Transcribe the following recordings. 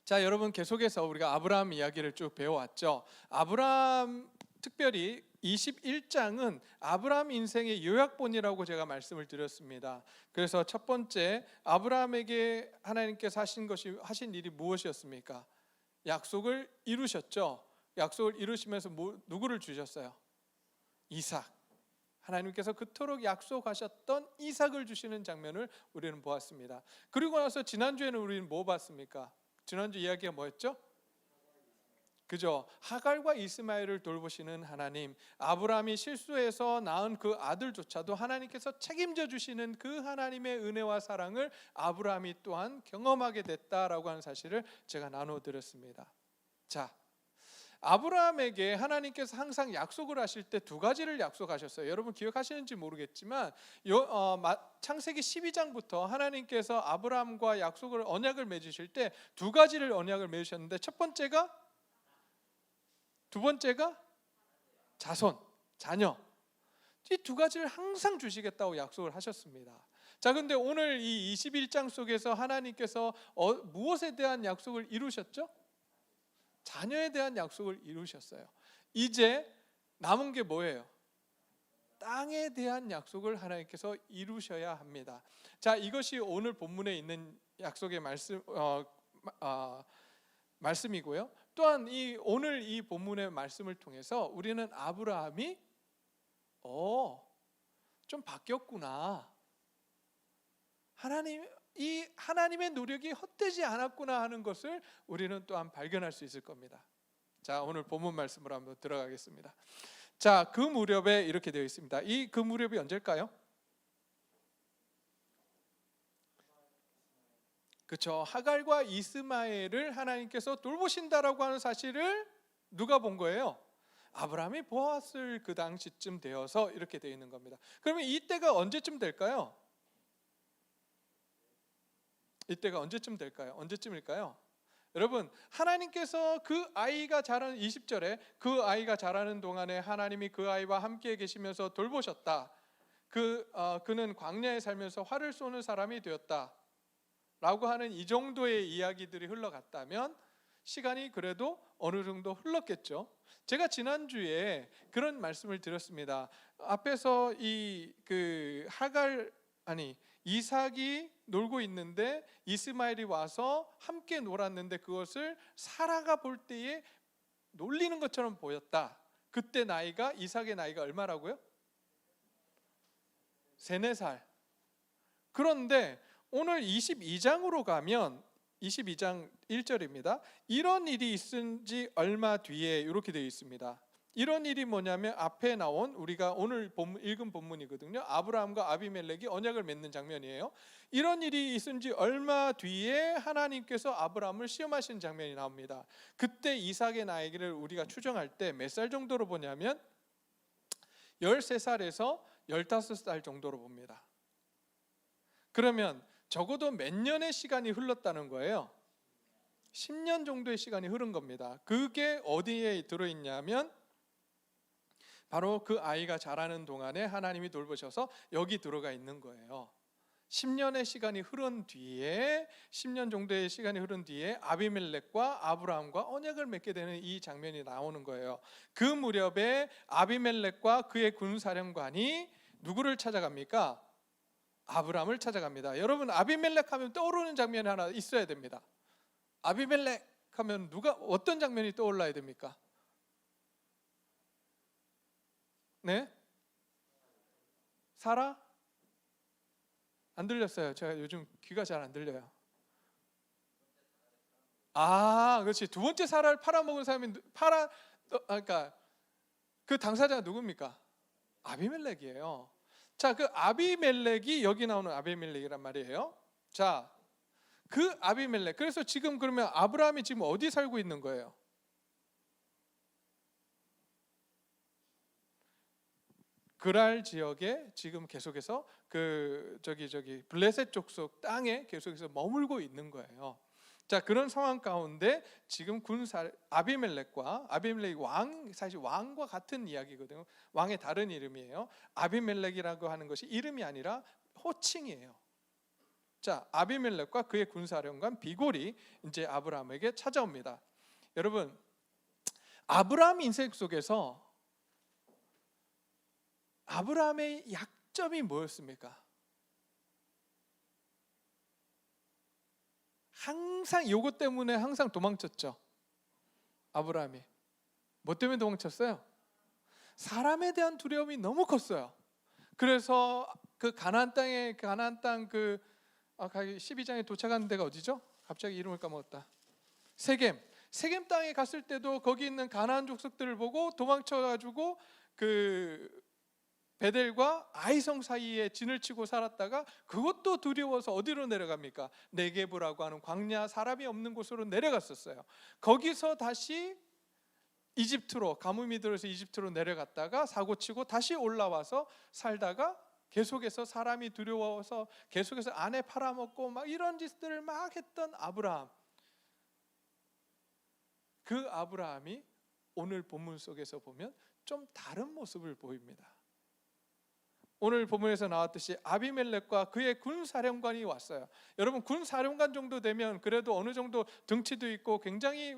자, 여러분 계속해서 우리가 아브라함 이야기를 쭉 배워왔죠. 아브라함 특별히 21장은 아브라함 인생의 요약본이라고 제가 말씀을 드렸습니다. 그래서 첫 번째, 아브라함에게 하나님께서 하신 일이 무엇이었습니까? 약속을 이루셨죠. 약속을 이루시면서 누구를 주셨어요? 이삭. 하나님께서 그토록 약속하셨던 이삭을 주시는 장면을 우리는 보았습니다. 그리고 나서 지난주에는 우리는 뭐 봤습니까? 지난주 이야기가 뭐였죠? 그죠? 하갈과 이스마엘을 돌보시는 하나님, 아브라함이 실수해서 낳은 그 아들조차도 하나님께서 책임져 주시는 그 하나님의 은혜와 사랑을 아브라함이 또한 경험하게 됐다라고 하는 사실을 제가 나눠 드렸습니다. 자, 아브라함에게 하나님께서 항상 약속을 하실 때 두 가지를 약속하셨어요. 여러분 기억하시는지 모르겠지만 창세기 12장부터 하나님께서 아브라함과 언약을 맺으실 때 두 가지를 언약을 맺으셨는데, 두 번째가 자손, 자녀. 이 두 가지를 항상 주시겠다고 약속을 하셨습니다. 자, 근데 오늘 이 21장 속에서 하나님께서 무엇에 대한 약속을 이루셨죠? 자녀에 대한 약속을 이루셨어요. 이제 남은 게 뭐예요? 땅에 대한 약속을 하나님께서 이루셔야 합니다. 자, 이것이 오늘 본문에 있는 약속의 말씀이고요. 또한 오늘 이 본문의 말씀을 통해서 우리는 아브라함이 좀 바뀌었구나, 하나님의 노력이 헛되지 않았구나 하는 것을 우리는 또한 발견할 수 있을 겁니다. 자, 오늘 본문 말씀으로 한번 들어가겠습니다. 자, 그 무렵에 이렇게 되어 있습니다. 그 무렵이 언제일까요? 그렇죠. 하갈과 이스마엘을 하나님께서 돌보신다라고 하는 사실을 누가 본 거예요? 아브라함이 보았을 그 당시쯤 되어서 이렇게 되어 있는 겁니다. 그러면 이때가 언제쯤 될까요? 이때가 언제쯤일까요? 여러분, 하나님께서 그 아이가 자라는 20절에 그 아이가 자라는 동안에 하나님이 그 아이와 함께 계시면서 돌보셨다. 그는 광야에 살면서 활을 쏘는 사람이 되었다 라고 하는 이 정도의 이야기들이 흘러갔다면 시간이 그래도 어느 정도 흘렀겠죠. 제가 지난주에 그런 말씀을 드렸습니다. 앞에서 이삭이 놀고 있는데 이스마엘이 와서 함께 놀았는데 그것을 사라가 볼 때에 놀리는 것처럼 보였다. 그때 이삭의 나이가 얼마라고요? 3, 4살. 그런데 오늘 22장으로 가면 22장 1절입니다. 이런 일이 있은 지 얼마 뒤에 이렇게 되어 있습니다. 이런 일이 뭐냐면 앞에 나온 우리가 오늘 읽은 본문이거든요. 아브라함과 아비멜렉이 언약을 맺는 장면이에요. 이런 일이 있은 지 얼마 뒤에 하나님께서 아브라함을 시험하신 장면이 나옵니다. 그때 이삭의 나이를 우리가 추정할 때 몇 살 정도로 보냐면 13살에서 15살 정도로 봅니다. 그러면 적어도 몇 년의 시간이 흘렀다는 거예요. 10년 정도의 시간이 흐른 겁니다. 그게 어디에 들어있냐면 바로 그 아이가 자라는 동안에 하나님이 돌보셔서 여기 들어가 있는 거예요. 10년의 시간이 흐른 뒤에 10년 정도의 시간이 흐른 뒤에 아비멜렉과 아브라함과 언약을 맺게 되는 이 장면이 나오는 거예요. 그 무렵에 아비멜렉과 그의 군사령관이 누구를 찾아갑니까? 아브라함을 찾아갑니다. 여러분, 아비멜렉 하면 떠오르는 장면이 하나 있어야 됩니다. 아비멜렉 하면 어떤 장면이 떠올라야 됩니까? 네? 사라? 안 들렸어요. 제가 요즘 귀가 잘 안 들려요. 그렇지. 두 번째 사라를 팔아먹은 사람이 그러니까 그 당사자가 누굽니까? 아비멜렉이에요. 자, 그 아비멜렉이 여기 나오는 아비멜렉이란 말이에요. 자, 그 아비멜렉. 그래서 지금 그러면 아브라함이 지금 어디 살고 있는 거예요? 그랄 지역에 지금 계속해서 블레셋 족속 땅에 계속해서 머물고 있는 거예요. 자, 그런 상황 가운데 지금 아비멜렉이 사실 왕과 같은 이야기거든요. 왕의 다른 이름이에요. 아비멜렉이라고 하는 것이 이름이 아니라 호칭이에요. 자, 아비멜렉과 그의 군사령관 비골이 이제 아브라함에게 찾아옵니다. 여러분, 아브라함 인생 속에서 아브라함의 약점이 뭐였습니까? 항상 이것 때문에 항상 도망쳤죠. 아브라함이 뭐 때문에 도망쳤어요? 사람에 대한 두려움이 너무 컸어요. 그래서 그 가나안 땅에 가나안 땅 12장에 도착하는 데가 어디죠? 갑자기 이름을 까먹었다. 세겜 땅에 갔을 때도 거기 있는 가나안 족속들을 보고 도망쳐가지고 그 베델과 아이성 사이에 진을 치고 살았다가 그것도 두려워서 어디로 내려갑니까? 네게브라고 하는 광야, 사람이 없는 곳으로 내려갔었어요. 거기서 다시 이집트로, 가뭄이 들어서 이집트로 내려갔다가 사고치고 다시 올라와서 살다가 계속해서 사람이 두려워서 계속해서 아내 팔아먹고 막 이런 짓들을 막 했던 아브라함. 그 아브라함이 오늘 본문 속에서 보면 좀 다른 모습을 보입니다. 오늘 본문에서 나왔듯이 아비멜렉과 그의 군사령관이 왔어요. 여러분, 군사령관 정도 되면 그래도 어느 정도 등치도 있고 굉장히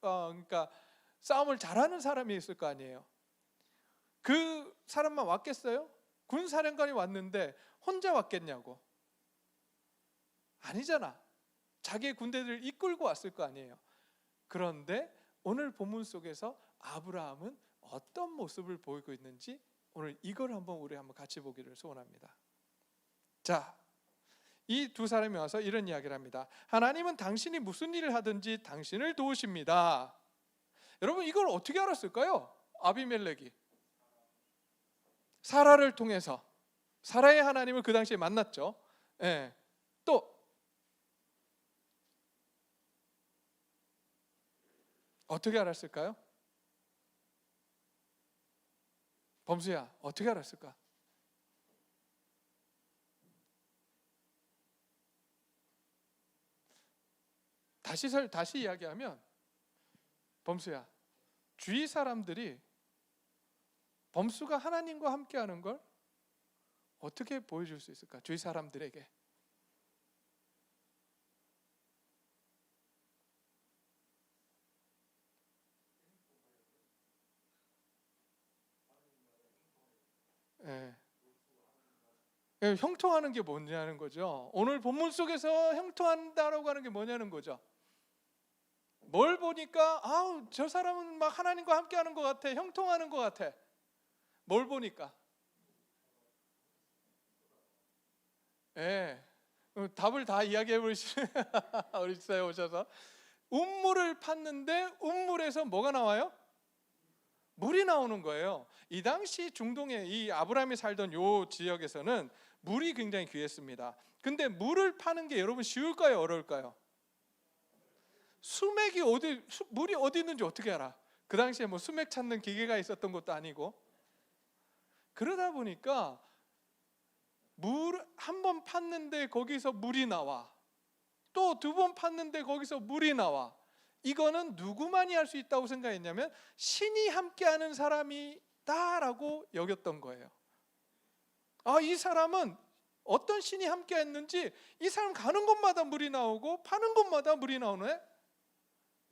그러니까 싸움을 잘하는 사람이 있을 거 아니에요. 그 사람만 왔겠어요? 군사령관이 왔는데 혼자 왔겠냐고. 아니잖아. 자기의 군대들을 이끌고 왔을 거 아니에요. 그런데 오늘 본문 속에서 아브라함은 어떤 모습을 보이고 있는지 오늘 이걸 우리 한번 같이 보기를 소원합니다. 자, 이 두 사람이 와서 이런 이야기를 합니다. 하나님은 당신이 무슨 일을 하든지 당신을 도우십니다. 여러분, 이걸 어떻게 알았을까요? 아비멜렉이 사라를 통해서 사라의 하나님을 그 당시에 만났죠. 예. 또 어떻게 알았을까요? 범수야, 어떻게 알았을까? 다시 이야기하면, 범수야, 주위 사람들이 범수가 하나님과 함께하는 걸 어떻게 보여줄 수 있을까? 주위 사람들에게. 예. 형통하는 게 뭐냐는 거죠. 오늘 본문 속에서 형통한다라고 하는 게 뭐냐는 거죠. 뭘 보니까 저 사람은 막 하나님과 함께하는 것 같아, 형통하는 것 같아. 뭘 보니까? 예. 답을 다 이야기해 보시는 우리 집사에 오셔서 운물을 팠는데 운물에서 뭐가 나와요? 물이 나오는 거예요. 이 당시 중동의 이 아브라함이 살던 요 지역에서는 물이 굉장히 귀했습니다. 근데 물을 파는 게 여러분 쉬울까요, 어려울까요? 물이 어디 있는지 어떻게 알아? 그 당시에 뭐 수맥 찾는 기계가 있었던 것도 아니고. 그러다 보니까 물 한 번 팠는데 거기서 물이 나와. 또 두 번 팠는데 거기서 물이 나와. 이거는 누구만이 할 수 있다고 생각했냐면 신이 함께하는 사람이다라고 여겼던 거예요. 이 사람은 어떤 신이 함께했는지 이 사람 가는 곳마다 물이 나오고 파는 곳마다 물이 나오네.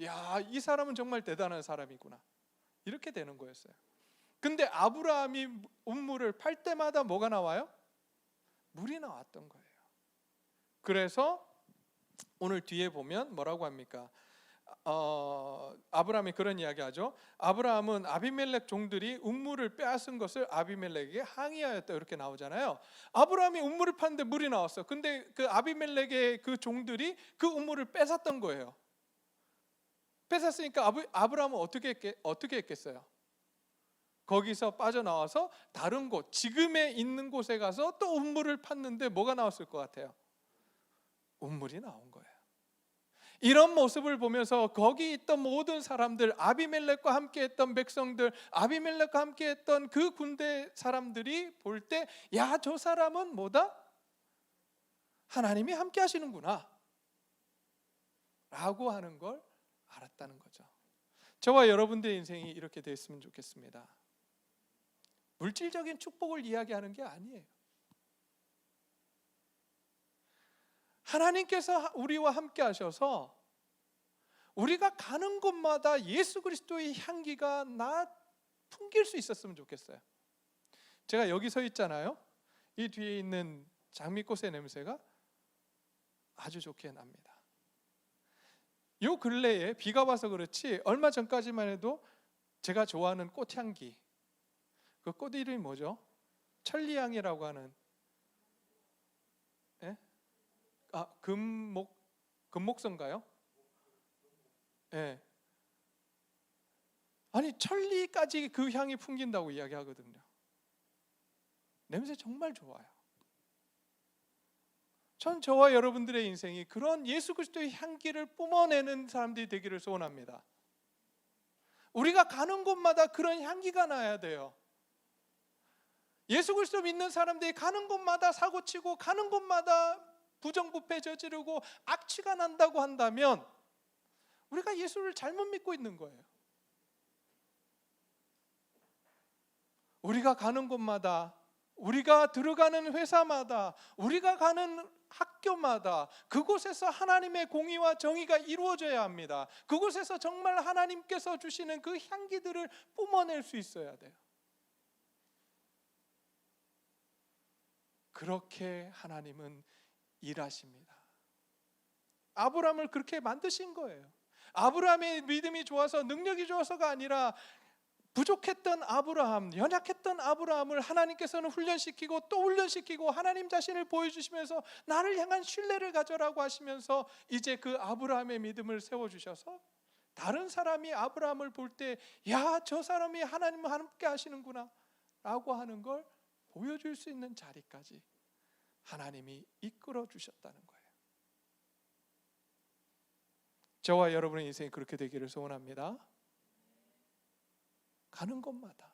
야, 이 사람은 정말 대단한 사람이구나. 이렇게 되는 거였어요. 근데 아브라함이 운물을 팔 때마다 뭐가 나와요? 물이 나왔던 거예요. 그래서 오늘 뒤에 보면 뭐라고 합니까? 아브라함이 그런 이야기하죠. 아브라함은 아비멜렉 종들이 운물을 빼앗은 것을 아비멜렉에게 항의하였다, 이렇게 나오잖아요. 아브라함이 운물을 팠는데 물이 나왔어. 근데 그 아비멜렉의 그 종들이 그 운물을 뺏었던 거예요. 뺏었으니까 아브라함은 어떻게 했겠어요? 거기서 빠져나와서 다른 곳, 지금에 있는 곳에 가서 또 운물을 팠는데 뭐가 나왔을 것 같아요? 운물이 나온 거예요. 이런 모습을 보면서 거기 있던 모든 사람들, 아비멜렉과 함께했던 백성들, 아비멜렉과 함께했던 그 군대 사람들이 볼 때, 야, 저 사람은 뭐다? 하나님이 함께 하시는구나 라고 하는 걸 알았다는 거죠. 저와 여러분들의 인생이 이렇게 됐으면 좋겠습니다. 물질적인 축복을 이야기하는 게 아니에요. 하나님께서 우리와 함께 하셔서 우리가 가는 곳마다 예수 그리스도의 향기가 풍길 수 있었으면 좋겠어요. 제가 여기 서 있잖아요. 이 뒤에 있는 장미꽃의 냄새가 아주 좋게 납니다. 요 근래에 비가 와서 그렇지 얼마 전까지만 해도 제가 좋아하는 꽃향기, 그 꽃 이름이 뭐죠? 천리향이라고 하는, 예? 금목선가요? 예. 아니 천리까지 그 향이 풍긴다고 이야기하거든요. 냄새 정말 좋아요. 전 저와 여러분들의 인생이 그런 예수 그리스도의 향기를 뿜어내는 사람들이 되기를 소원합니다. 우리가 가는 곳마다 그런 향기가 나야 돼요. 예수 그리스도 믿는 사람들이 가는 곳마다 사고치고 가는 곳마다 부정부패 저지르고 악취가 난다고 한다면 우리가 예수를 잘못 믿고 있는 거예요. 우리가 가는 곳마다, 우리가 들어가는 회사마다, 우리가 가는 학교마다 그곳에서 하나님의 공의와 정의가 이루어져야 합니다. 그곳에서 정말 하나님께서 주시는 그 향기들을 뿜어낼 수 있어야 돼요. 그렇게 하나님은 일하십니다. 아브라함을 그렇게 만드신 거예요. 아브라함의 믿음이 좋아서 능력이 좋아서가 아니라 부족했던 아브라함, 연약했던 아브라함을 하나님께서는 훈련시키고 또 훈련시키고 하나님 자신을 보여주시면서 나를 향한 신뢰를 가져라고 하시면서 이제 그 아브라함의 믿음을 세워주셔서 다른 사람이 아브라함을 볼 때 야, 저 사람이 하나님과 함께 하시는구나 라고 하는 걸 보여줄 수 있는 자리까지 하나님이 이끌어 주셨다는 거예요. 저와 여러분의 인생이 그렇게 되기를 소원합니다. 가는 곳마다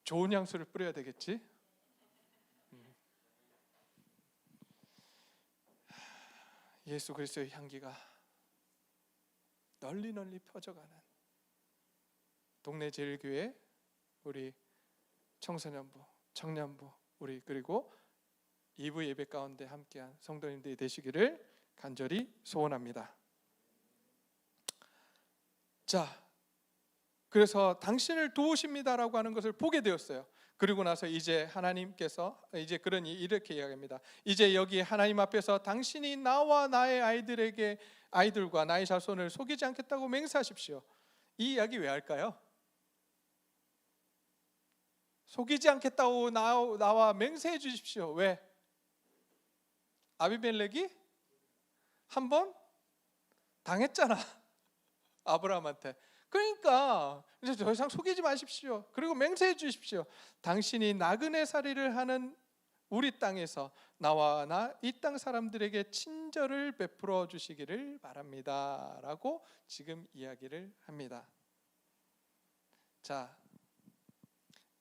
좋은 향수를 뿌려야 되겠지? 예수 그리스도의 향기가 널리 널리 퍼져가는 동네 제일교회 우리 청소년부, 청년부 우리 그리고 2부 예배 가운데 함께한 성도님들이 되시기를 간절히 소원합니다. 자, 그래서 당신을 도우십니다라고 하는 것을 보게 되었어요. 그리고 나서 이제 하나님께서 이제 그러니 이렇게 이야기합니다. 이제 여기 하나님 앞에서 당신이 나와 나의 아이들과 나의 자손을 속이지 않겠다고 맹세하십시오. 이 이야기 왜 할까요? 속이지 않겠다고 나와 맹세해 주십시오. 왜? 아비멜렉이 한번 당했잖아, 아브라함한테. 그러니까 이제 더 이상 속이지 마십시오. 그리고 맹세해 주십시오. 당신이 나그네 살이를 하는 우리 땅에서 나와 나 이 땅 사람들에게 친절을 베풀어 주시기를 바랍니다 라고 지금 이야기를 합니다. 자,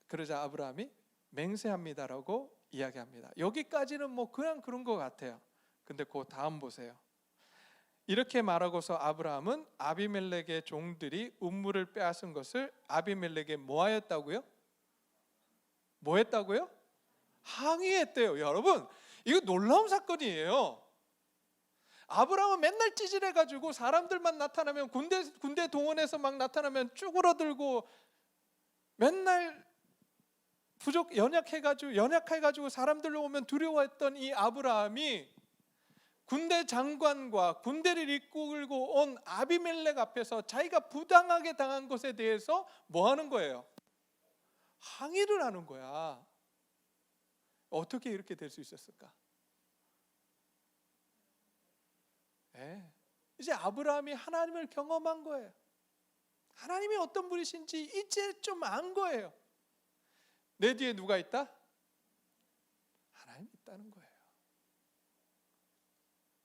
그러자 아브라함이 맹세합니다라고 이야기합니다. 여기까지는 뭐 그냥 그런 것 같아요. 근데 그 다음 보세요. 이렇게 말하고서 아브라함은 아비멜렉의 종들이 우물을 빼앗은 것을 아비멜렉에 뭐 하였다고요? 뭐 했다고요? 항의했대요. 여러분, 이거 놀라운 사건이에요. 아브라함은 맨날 찌질해가지고 사람들만 나타나면 군대 동원해서 막 나타나면 쭈그러들고 맨날 연약해가지고 사람들로 오면 두려워했던 이 아브라함이 군대 장관과 군대를 이끌고 온 아비멜렉 앞에서 자기가 부당하게 당한 것에 대해서 뭐 하는 거예요? 항의를 하는 거야. 어떻게 이렇게 될 수 있었을까? 네. 이제 아브라함이 하나님을 경험한 거예요. 하나님이 어떤 분이신지 이제 좀 안 거예요. 내 뒤에 누가 있다? 하나님이 있다는 거예요.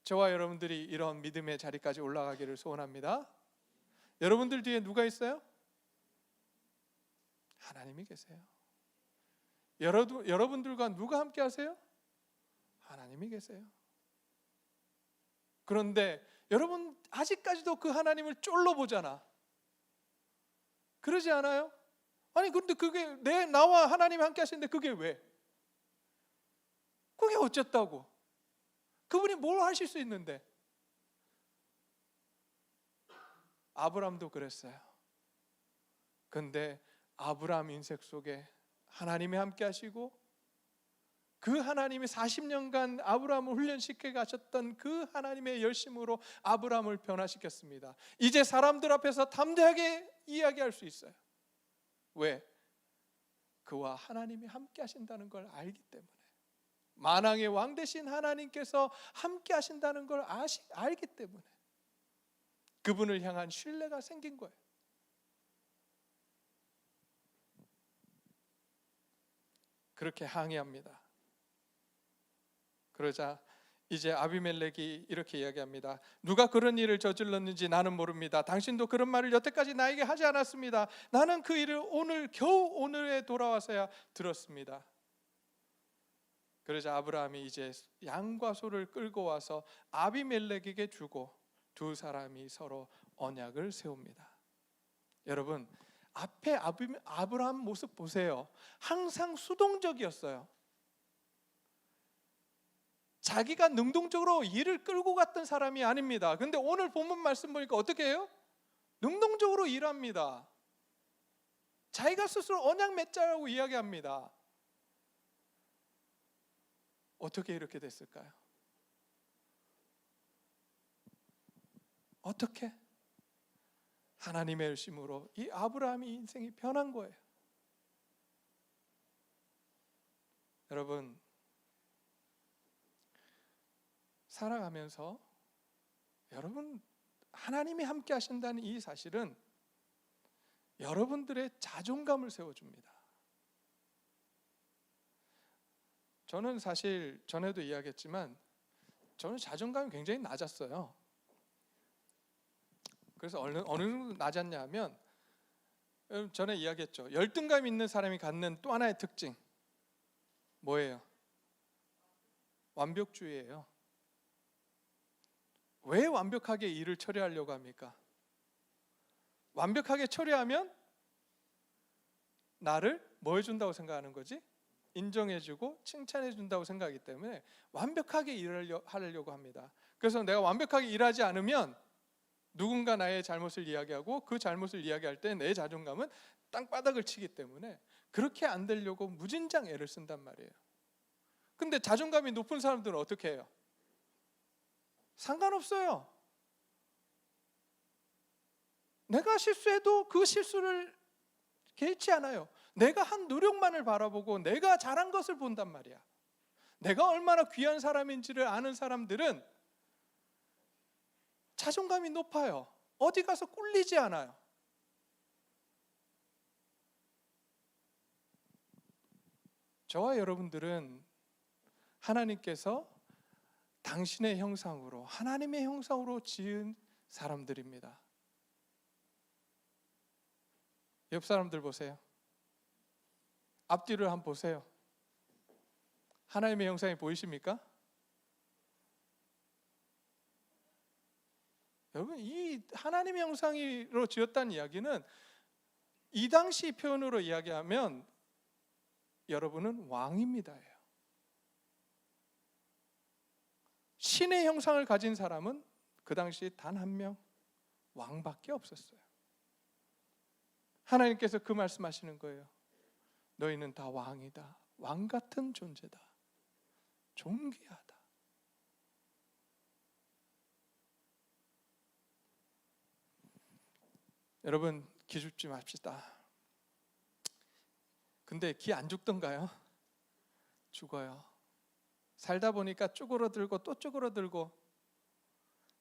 저와 여러분들이 이런 믿음의 자리까지 올라가기를 소원합니다. 여러분들 뒤에 누가 있어요? 하나님이 계세요. 여러분들과 누가 함께 하세요? 하나님이 계세요. 그런데 여러분 아직까지도 그 하나님을 쫄로 보잖아. 그러지 않아요? 아니 근데 그게 나와 하나님이 함께 하시는데 그게 왜? 그게 어쨌다고? 그분이 뭘 하실 수 있는데? 아브라함도 그랬어요. 근데 아브라함 인생 속에 하나님이 함께 하시고, 그 하나님이 40년간 아브라함을 훈련시켜 가셨던 그 하나님의 열심으로 아브라함을 변화시켰습니다. 이제 사람들 앞에서 담대하게 이야기할 수 있어요. 왜? 그와 하나님이 함께 하신다는 걸 알기 때문에. 만왕의 왕 되신 하나님께서 함께 하신다는 걸 알기 때문에 그분을 향한 신뢰가 생긴 거예요. 그렇게 항의합니다. 그러자 이제 아비멜렉이 이렇게 이야기합니다. 누가 그런 일을 저질렀는지 나는 모릅니다. 당신도 그런 말을 여태까지 나에게 하지 않았습니다. 나는 그 일을 겨우 오늘에 돌아와서야 들었습니다. 그러자 아브라함이 이제 양과 소를 끌고 와서 아비멜렉에게 주고 두 사람이 서로 언약을 세웁니다. 여러분, 앞에 아브라함 모습 보세요. 항상 수동적이었어요. 자기가 능동적으로 일을 끌고 갔던 사람이 아닙니다. 근데 오늘 본문 말씀 보니까 어떻게 해요? 능동적으로 일합니다. 자기가 스스로 언약 맺자라고 이야기합니다. 어떻게 이렇게 됐을까요? 어떻게? 하나님의 열심으로 이 아브라함의 인생이 변한 거예요. 여러분, 살아가면서 여러분 하나님이 함께 하신다는 이 사실은 여러분들의 자존감을 세워줍니다. 저는 사실 전에도 이야기했지만 저는 자존감이 굉장히 낮았어요. 그래서 어느 정도 낮았냐 하면, 전에 이야기했죠. 열등감 있는 사람이 갖는 또 하나의 특징 뭐예요? 완벽주의예요. 왜 완벽하게 일을 처리하려고 합니까? 완벽하게 처리하면 나를 뭐 해준다고 생각하는 거지? 인정해주고 칭찬해준다고 생각하기 때문에 완벽하게 일을 하려고 합니다. 그래서 내가 완벽하게 일하지 않으면 누군가 나의 잘못을 이야기하고 그 잘못을 이야기할 때 내 자존감은 땅바닥을 치기 때문에 그렇게 안 되려고 무진장 애를 쓴단 말이에요. 근데 자존감이 높은 사람들은 어떻게 해요? 상관없어요. 내가 실수해도 그 실수를 개의치 않아요. 내가 한 노력만을 바라보고 내가 잘한 것을 본단 말이야. 내가 얼마나 귀한 사람인지를 아는 사람들은 자존감이 높아요. 어디 가서 꿀리지 않아요. 저와 여러분들은 하나님께서 당신의 형상으로, 하나님의 형상으로 지은 사람들입니다. 옆 사람들 보세요. 앞뒤를 한번 보세요. 하나님의 형상이 보이십니까? 여러분, 이 하나님의 형상으로 지었다는 이야기는 이 당시 표현으로 이야기하면 여러분은 왕입니다. 신의 형상을 가진 사람은 그 당시 단 한 명, 왕밖에 없었어요. 하나님께서 그 말씀하시는 거예요. 너희는 다 왕이다. 왕 같은 존재다. 존귀하다. 여러분, 기죽지 맙시다. 근데 기 안 죽던가요? 죽어요. 살다 보니까 쭈그러들고 또 쭈그러들고.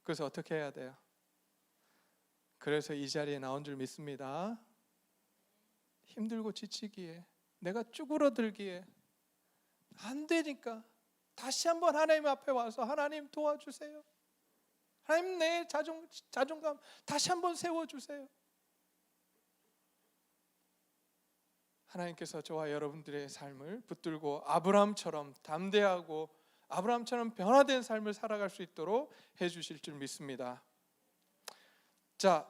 그래서 어떻게 해야 돼요? 그래서 이 자리에 나온 줄 믿습니다. 힘들고 지치기에, 내가 쭈그러들기에 안 되니까 다시 한번 하나님 앞에 와서 하나님 도와주세요. 하나님, 내 자존감 다시 한번 세워주세요. 하나님께서 저와 여러분들의 삶을 붙들고 아브라함처럼 담대하고 아브라함처럼 변화된 삶을 살아갈 수 있도록 해주실 줄 믿습니다. 자,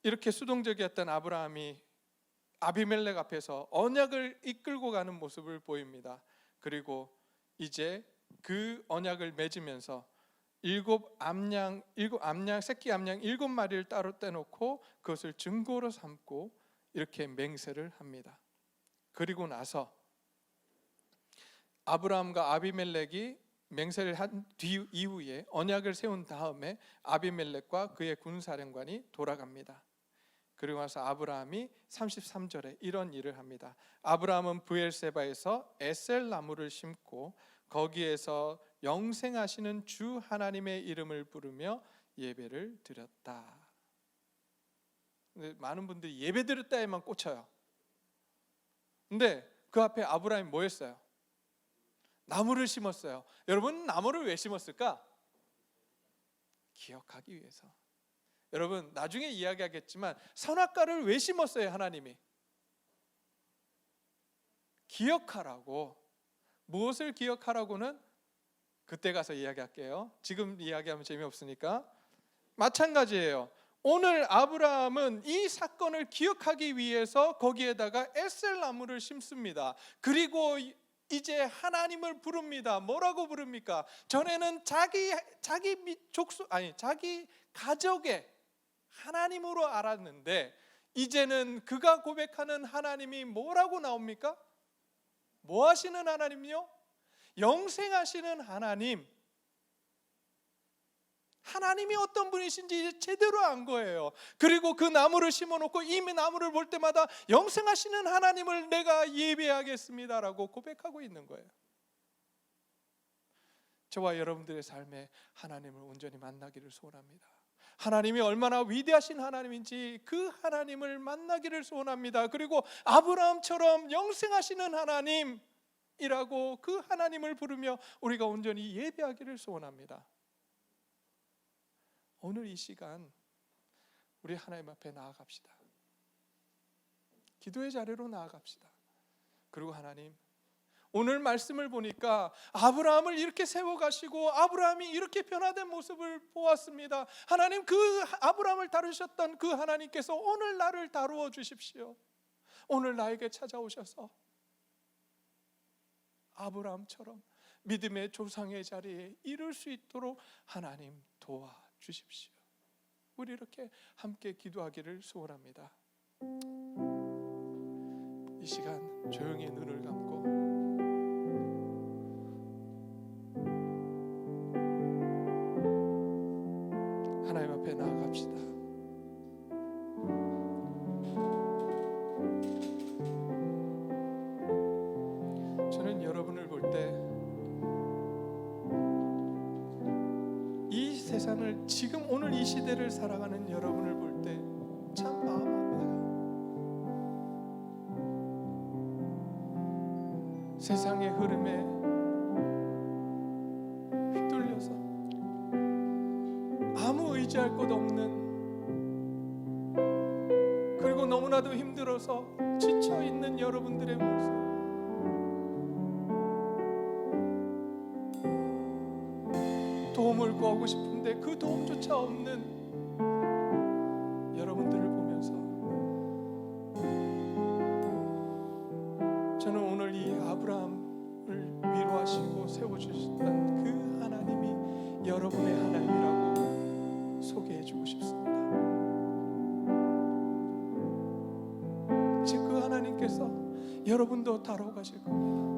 이렇게 수동적이었던 아브라함이 아비멜렉 앞에서 언약을 이끌고 가는 모습을 보입니다. 그리고 이제 그 언약을 맺으면서 새끼 암양 7마리를 따로 떼놓고 그것을 증거로 삼고 이렇게 맹세를 합니다. 그리고 나서 아브라함과 아비멜렉이 맹세를 한 이후에 언약을 세운 다음에 아비멜렉과 그의 군사령관이 돌아갑니다. 그리고 나서 아브라함이 33절에 이런 일을 합니다. 아브라함은 브엘세바에서 에셀 나무를 심고 거기에서 영생하시는 주 하나님의 이름을 부르며 예배를 드렸다. 근데 많은 분들이 예배 드렸다에만 꽂혀요. 근데 그 앞에 아브라함이 뭐 했어요? 나무를 심었어요. 여러분, 나무를 왜 심었을까? 기억하기 위해서. 여러분, 나중에 이야기하겠지만 선악과를 왜 심었어요? 하나님이 기억하라고. 무엇을 기억하라고는 그때 가서 이야기할게요. 지금 이야기하면 재미없으니까. 마찬가지예요. 오늘 아브라함은 이 사건을 기억하기 위해서 거기에다가 에셀 나무를 심습니다. 그리고 이제 하나님을 부릅니다. 뭐라고 부릅니까? 전에는 자기 가족의 하나님으로 알았는데 이제는 그가 고백하는 하나님이 뭐라고 나옵니까? 뭐 하시는 하나님이요? 영생하시는 하나님. 하나님이 어떤 분이신지 제대로 안 거예요. 그리고 그 나무를 심어놓고 이 나무를 볼 때마다 영생하시는 하나님을 내가 예배하겠습니다라고 고백하고 있는 거예요. 저와 여러분들의 삶에 하나님을 온전히 만나기를 소원합니다. 하나님이 얼마나 위대하신 하나님인지 그 하나님을 만나기를 소원합니다. 그리고 아브라함처럼 영생하시는 하나님이라고 그 하나님을 부르며 우리가 온전히 예배하기를 소원합니다. 오늘 이 시간 우리 하나님 앞에 나아갑시다. 기도의 자리로 나아갑시다. 그리고 하나님, 오늘 말씀을 보니까 아브라함을 이렇게 세워가시고 아브라함이 이렇게 변화된 모습을 보았습니다. 하나님, 그 아브라함을 다루셨던 그 하나님께서 오늘 나를 다루어 주십시오. 오늘 나에게 찾아오셔서 아브라함처럼 믿음의 조상의 자리에 이룰 수 있도록 하나님 도와주십시오. 우리 이렇게 함께 기도하기를 소원합니다. 이 시간 조용히 눈을 감고 하나님 앞에 나아갑시다. 저는 여러분을 볼 때 이 세상을, 지금 오늘 이 시대를 살아가는 여러분을 볼 때 참 마음 아파요. 세상의 흐름에 휘둘려서 아무 의지할 것 없는, 그리고 너무나도 힘들어서 지쳐 있는 여러분들의 모습, 도움을 구하고 싶은데 그 도움조차 없는 여러분들을 보면서 저는 오늘 이 아브라함을 위로하시고 세워주셨던 그 하나님이 여러분의 하나님이라고 소개해주고 싶습니다. 이제 그 하나님께서 여러분도 다뤄가실 겁니다.